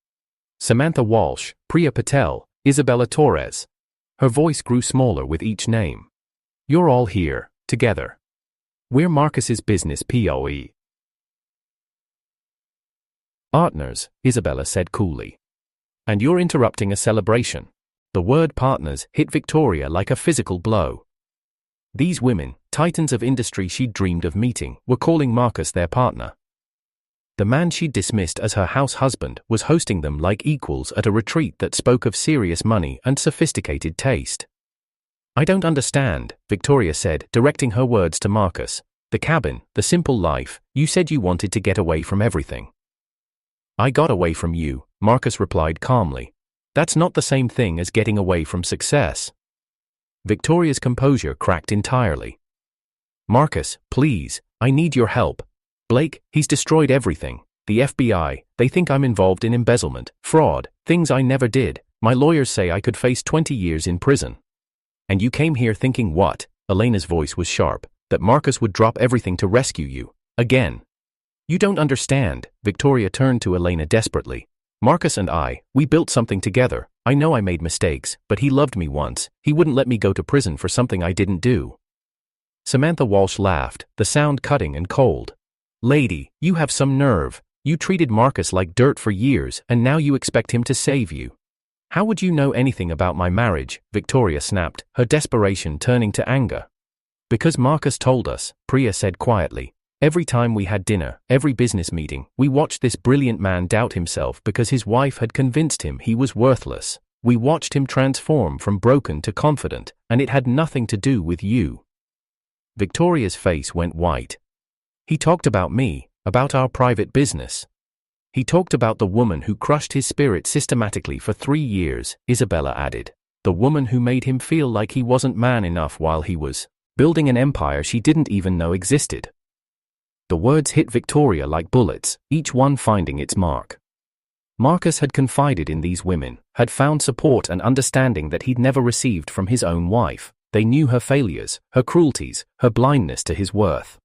Samantha Walsh, Priya Patel, Isabella Torres. Her voice grew smaller with each name. "You're all here, together. We're Marcus's business POE partners," Isabella said coolly. "And you're interrupting a celebration." The word partners hit Victoria like a physical blow. These women, titans of industry she'd dreamed of meeting, were calling Marcus their partner. The man she'd dismissed as her house husband was hosting them like equals at a retreat that spoke of serious money and sophisticated taste. "I don't understand," Victoria said, directing her words to Marcus. "The cabin, the simple life, you said you wanted to get away from everything." "I got away from you," Marcus replied calmly. "That's not the same thing as getting away from success." Victoria's composure cracked entirely. "Marcus, please, I need your help. Blake, he's destroyed everything. The FBI, they think I'm involved in embezzlement, fraud, things I never did. My lawyers say I could face 20 years in prison. And you came here thinking what?" Elena's voice was sharp. "That Marcus would drop everything to rescue you. Again. You don't understand." Victoria turned to Elena desperately. "Marcus and we built something together. I know I made mistakes, but he loved me once. He wouldn't let me go to prison for something I didn't do." Samantha Walsh laughed, the sound cutting and cold. "Lady, you have some nerve. You treated Marcus like dirt for years, and now you expect him to save you. How would you know anything about my marriage?" Victoria snapped, her desperation turning to anger. "Because Marcus told us," Priya said quietly. "Every time we had dinner, every business meeting, we watched this brilliant man doubt himself because his wife had convinced him he was worthless. We watched him transform from broken to confident, and it had nothing to do with you." Victoria's face went white. "He talked about me, about our private business. He talked about the woman who crushed his spirit systematically for 3 years," Isabella added. "The woman who made him feel like he wasn't man enough while he was building an empire she didn't even know existed. The words hit Victoria like bullets, each one finding its mark. Marcus had confided in these women, had found support and understanding that he'd never received from his own wife. They knew her failures, her cruelties, her blindness to his worth.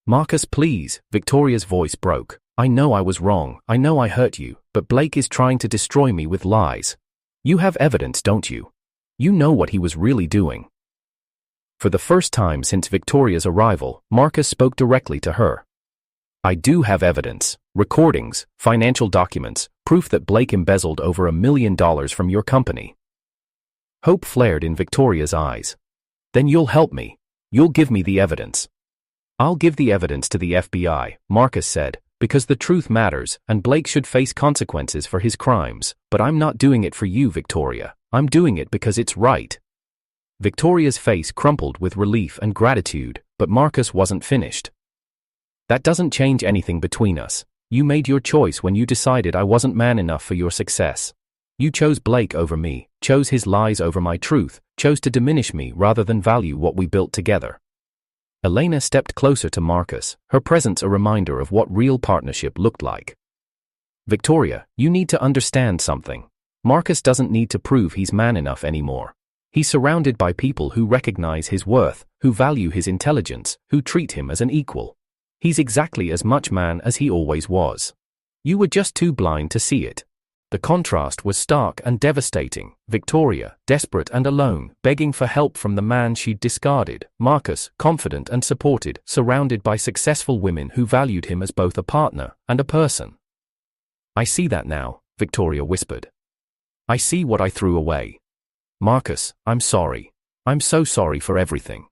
"Marcus, please," Victoria's voice broke. "I know I was wrong, I know I hurt you, but Blake is trying to destroy me with lies. You have evidence, don't you? You know what he was really doing." For the first time since Victoria's arrival, Marcus spoke directly to her. "I do have evidence, recordings, financial documents, proof that Blake embezzled over $1 million from your company." Hope flared in Victoria's eyes. "Then you'll help me. You'll give me the evidence." "I'll give the evidence to the FBI," Marcus said, "because the truth matters and Blake should face consequences for his crimes, but I'm not doing it for you, Victoria. I'm doing it because it's right." Victoria's face crumpled with relief and gratitude, but Marcus wasn't finished. "That doesn't change anything between us. You made your choice when you decided I wasn't man enough for your success. You chose Blake over me, chose his lies over my truth, chose to diminish me rather than value what we built together." Elena stepped closer to Marcus, her presence a reminder of what real partnership looked like. "Victoria, you need to understand something. Marcus doesn't need to prove he's man enough anymore. He's surrounded by people who recognize his worth, who value his intelligence, who treat him as an equal. He's exactly as much man as he always was. You were just too blind to see it." The contrast was stark and devastating. Victoria, desperate and alone, begging for help from the man she'd discarded. Marcus, confident and supported, surrounded by successful women who valued him as both a partner and a person. "I see that now," Victoria whispered. "I see what I threw away. Marcus, I'm sorry. I'm so sorry for everything."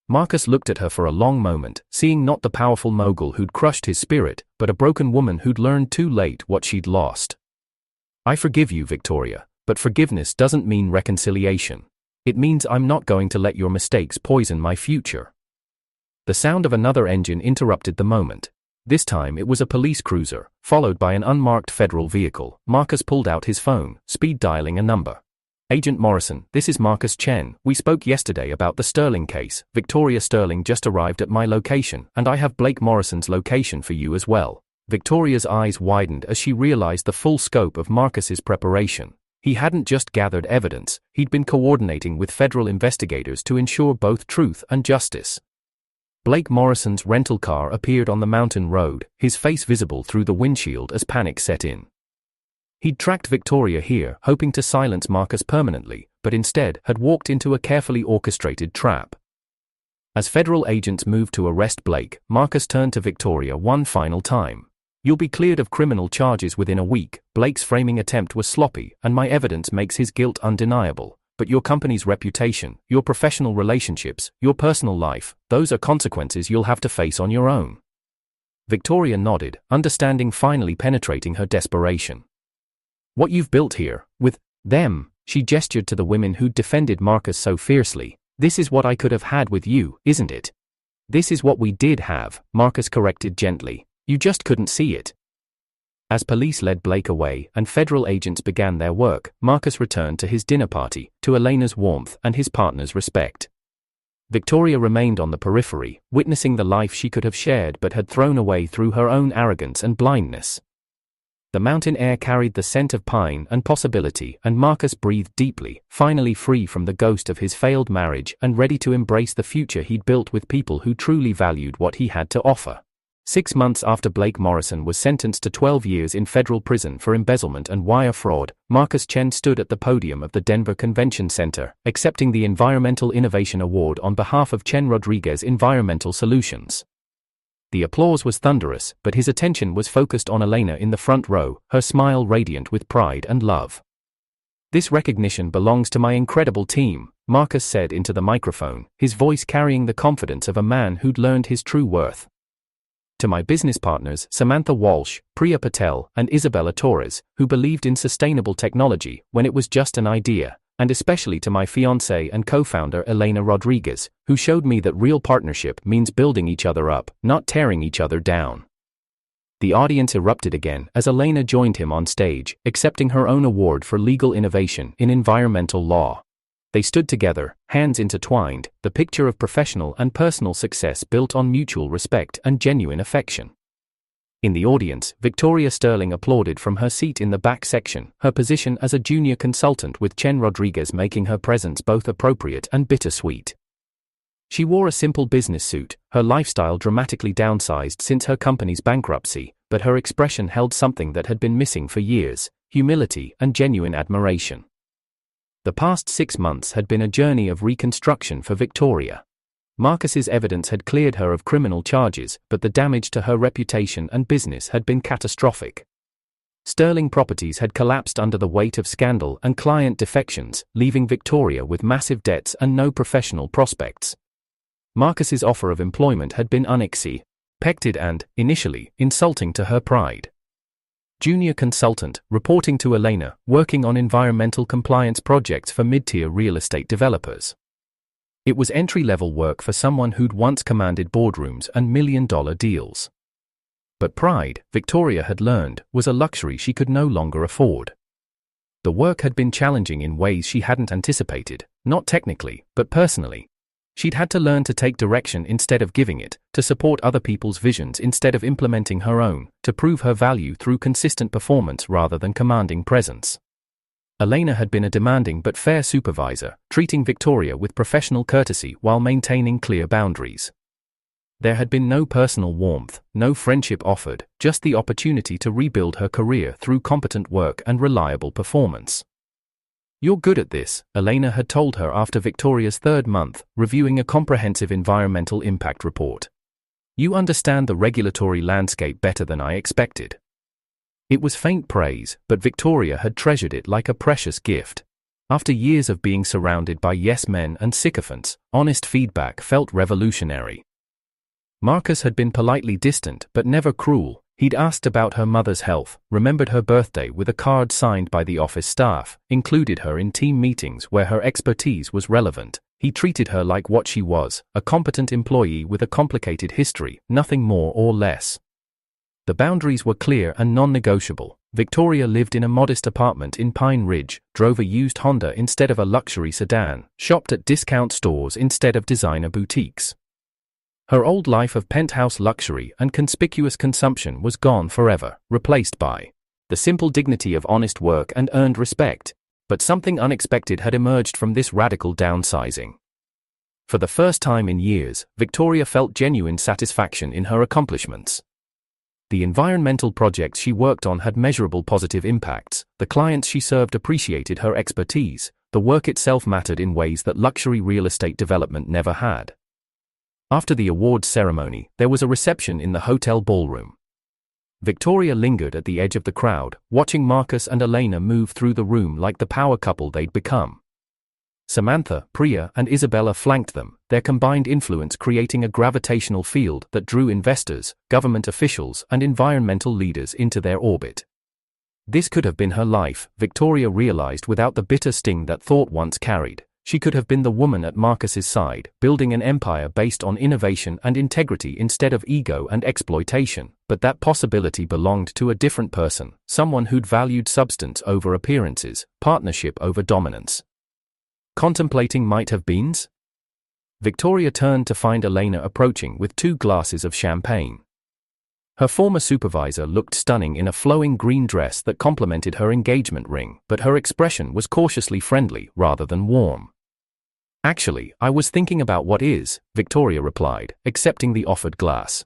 Marcus looked at her for a long moment, seeing not the powerful mogul who'd crushed his spirit, but a broken woman who'd learned too late what she'd lost. "I forgive you, Victoria, but forgiveness doesn't mean reconciliation. It means I'm not going to let your mistakes poison my future." The sound of another engine interrupted the moment. This time it was a police cruiser, followed by an unmarked federal vehicle. Marcus pulled out his phone, speed dialing a number. "Agent Morrison, this is Marcus Chen. We spoke yesterday about the Sterling case. Victoria Sterling just arrived at my location, and I have Blake Morrison's location for you as well." Victoria's eyes widened as she realized the full scope of Marcus's preparation. He hadn't just gathered evidence, he'd been coordinating with federal investigators to ensure both truth and justice. Blake Morrison's rental car appeared on the mountain road, his face visible through the windshield as panic set in. He'd tracked Victoria here, hoping to silence Marcus permanently, but instead had walked into a carefully orchestrated trap. As federal agents moved to arrest Blake, Marcus turned to Victoria one final time. "You'll be cleared of criminal charges within a week. Blake's framing attempt was sloppy, and my evidence makes his guilt undeniable. But your company's reputation, your professional relationships, your personal life, those are consequences you'll have to face on your own." Victoria nodded, understanding finally penetrating her desperation. "What you've built here, with them," she gestured to the women who'd defended Marcus so fiercely, "this is what I could have had with you, isn't it?" "This is what we did have," Marcus corrected gently. "You just couldn't see it." As police led Blake away and federal agents began their work, Marcus returned to his dinner party, to Elena's warmth and his partner's respect. Victoria remained on the periphery, witnessing the life she could have shared but had thrown away through her own arrogance and blindness. The mountain air carried the scent of pine and possibility, and Marcus breathed deeply, finally free from the ghost of his failed marriage and ready to embrace the future he'd built with people who truly valued what he had to offer. 6 months after Blake Morrison was sentenced to 12 years in federal prison for embezzlement and wire fraud, Marcus Chen stood at the podium of the Denver Convention Center, accepting the Environmental Innovation Award on behalf of Chen Rodriguez Environmental Solutions. The applause was thunderous, but his attention was focused on Elena in the front row, her smile radiant with pride and love. "This recognition belongs to my incredible team," Marcus said into the microphone, his voice carrying the confidence of a man who'd learned his true worth. "To my business partners, Samantha Walsh, Priya Patel, and Isabella Torres, who believed in sustainable technology when it was just an idea, and especially to my fiancée and co-founder Elena Rodriguez, who showed me that real partnership means building each other up, not tearing each other down." The audience erupted again as Elena joined him on stage, accepting her own award for legal innovation in environmental law. They stood together, hands intertwined, the picture of professional and personal success built on mutual respect and genuine affection. In the audience, Victoria Sterling applauded from her seat in the back section, her position as a junior consultant with Chen Rodriguez making her presence both appropriate and bittersweet. She wore a simple business suit, her lifestyle dramatically downsized since her company's bankruptcy, but her expression held something that had been missing for years: humility and genuine admiration. The past 6 months had been a journey of reconstruction for Victoria. Marcus's evidence had cleared her of criminal charges, but the damage to her reputation and business had been catastrophic. Sterling Properties had collapsed under the weight of scandal and client defections, leaving Victoria with massive debts and no professional prospects. Marcus's offer of employment had been unexpected and, initially, insulting to her pride. Junior consultant, reporting to Elena, working on environmental compliance projects for mid-tier real estate developers. It was entry-level work for someone who'd once commanded boardrooms and million-dollar deals. But pride, Victoria had learned, was a luxury she could no longer afford. The work had been challenging in ways she hadn't anticipated, not technically, but personally. She'd had to learn to take direction instead of giving it, to support other people's visions instead of implementing her own, to prove her value through consistent performance rather than commanding presence. Elena had been a demanding but fair supervisor, treating Victoria with professional courtesy while maintaining clear boundaries. There had been no personal warmth, no friendship offered, just the opportunity to rebuild her career through competent work and reliable performance. "You're good at this," Elena had told her after Victoria's 3rd month, reviewing a comprehensive environmental impact report. "You understand the regulatory landscape better than I expected." It was faint praise, but Victoria had treasured it like a precious gift. After years of being surrounded by yes-men and sycophants, honest feedback felt revolutionary. Marcus had been politely distant but never cruel. He'd asked about her mother's health, remembered her birthday with a card signed by the office staff, included her in team meetings where her expertise was relevant. He treated her like what she was, a competent employee with a complicated history, nothing more or less. The boundaries were clear and non-negotiable. Victoria lived in a modest apartment in Pine Ridge, drove a used Honda instead of a luxury sedan, shopped at discount stores instead of designer boutiques. Her old life of penthouse luxury and conspicuous consumption was gone forever, replaced by the simple dignity of honest work and earned respect. But something unexpected had emerged from this radical downsizing. For the first time in years, Victoria felt genuine satisfaction in her accomplishments. The environmental projects she worked on had measurable positive impacts, the clients she served appreciated her expertise, the work itself mattered in ways that luxury real estate development never had. After the awards ceremony, there was a reception in the hotel ballroom. Victoria lingered at the edge of the crowd, watching Marcus and Elena move through the room like the power couple they'd become. Samantha, Priya, and Isabella flanked them, their combined influence creating a gravitational field that drew investors, government officials, and environmental leaders into their orbit. This could have been her life, Victoria realized without the bitter sting that thought once carried. She could have been the woman at Marcus's side, building an empire based on innovation and integrity instead of ego and exploitation, but that possibility belonged to a different person, someone who'd valued substance over appearances, partnership over dominance. Contemplating might-have-beens? Victoria turned to find Elena approaching with 2 glasses of champagne. Her former supervisor looked stunning in a flowing green dress that complemented her engagement ring, but her expression was cautiously friendly rather than warm. "Actually, I was thinking about what is," Victoria replied, accepting the offered glass.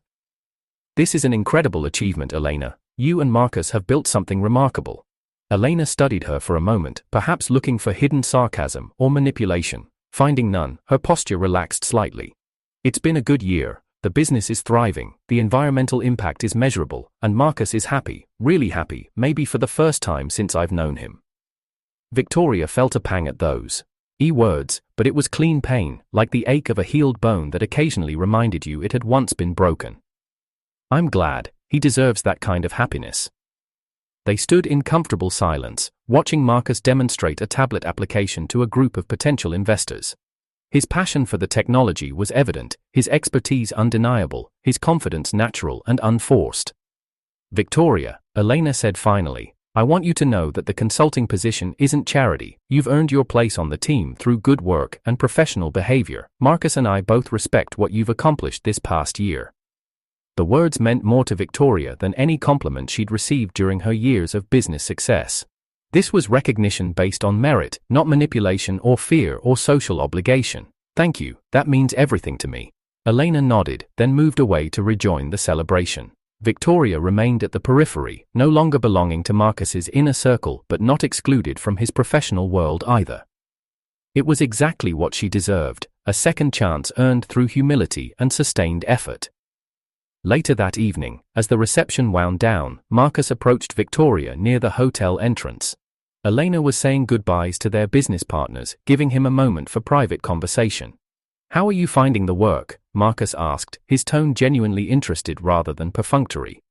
"This is an incredible achievement, Elena. You and Marcus have built something remarkable." Elena studied her for a moment, perhaps looking for hidden sarcasm or manipulation. Finding none, her posture relaxed slightly. "It's been a good year. The business is thriving, the environmental impact is measurable, and Marcus is happy, really happy, maybe for the first time since I've known him." Victoria felt a pang at those words, but it was clean pain, like the ache of a healed bone that occasionally reminded you it had once been broken. "I'm glad. He deserves that kind of happiness." They stood in comfortable silence, watching Marcus demonstrate a tablet application to a group of potential investors. His passion for the technology was evident, his expertise undeniable, his confidence natural and unforced. "Victoria," Elena said finally, I want you to know that the consulting position isn't charity. You've earned your place on the team through good work and professional behavior. Marcus and I both respect what you've accomplished this past year." The words meant more to Victoria than any compliment she'd received during her years of business success. This was recognition based on merit, not manipulation or fear or social obligation. "Thank you, that means everything to me." Elena nodded, then moved away to rejoin the celebration. Victoria remained at the periphery, no longer belonging to Marcus's inner circle but not excluded from his professional world either. It was exactly what she deserved, a second chance earned through humility and sustained effort. Later that evening, as the reception wound down, Marcus approached Victoria near the hotel entrance. Elena was saying goodbyes to their business partners, giving him a moment for private conversation. "How are you finding the work?" Marcus asked, his tone genuinely interested rather than perfunctory.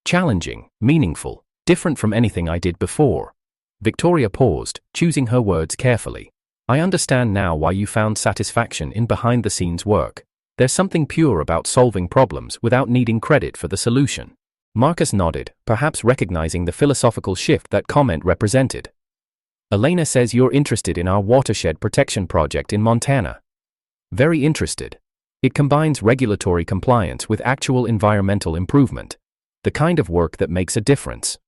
"Challenging, meaningful, different from anything I did before." Victoria paused, choosing her words carefully. "I understand now why you found satisfaction in behind-the-scenes work. There's something pure about solving problems without needing credit for the solution." Marcus nodded, perhaps recognizing the philosophical shift that comment represented. "Elena says you're interested in our watershed protection project in Montana." "Very interested. It combines regulatory compliance with actual environmental improvement. The kind of work that makes a difference."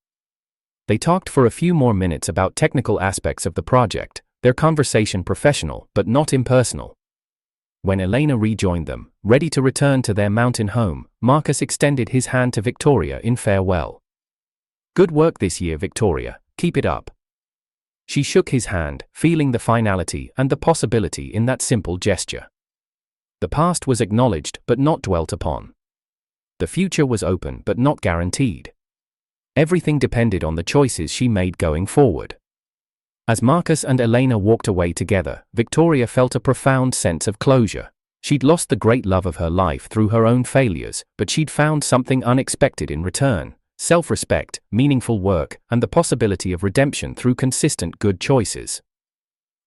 They talked for a few more minutes about technical aspects of the project, their conversation professional but not impersonal. When Elena rejoined them, ready to return to their mountain home, Marcus extended his hand to Victoria in farewell. "Good work this year, Victoria. Keep it up." She shook his hand, feeling the finality and the possibility in that simple gesture. The past was acknowledged but not dwelt upon. The future was open but not guaranteed. Everything depended on the choices she made going forward. As Marcus and Elena walked away together, Victoria felt a profound sense of closure. She'd lost the great love of her life through her own failures, but she'd found something unexpected in return: self-respect, meaningful work, and the possibility of redemption through consistent good choices.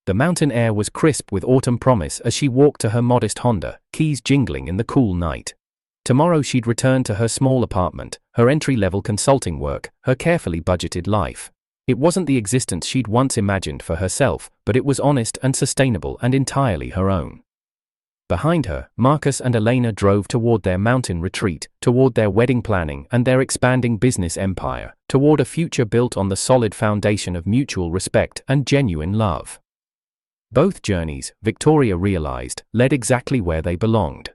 The mountain air was crisp with autumn promise as she walked to her modest Honda, keys jingling in the cool night. Tomorrow she'd return to her small apartment, her entry-level consulting work, her carefully budgeted life. It wasn't the existence she'd once imagined for herself, but it was honest and sustainable and entirely her own. Behind her, Marcus and Elena drove toward their mountain retreat, toward their wedding planning and their expanding business empire, toward a future built on the solid foundation of mutual respect and genuine love. Both journeys, Victoria realized, led exactly where they belonged.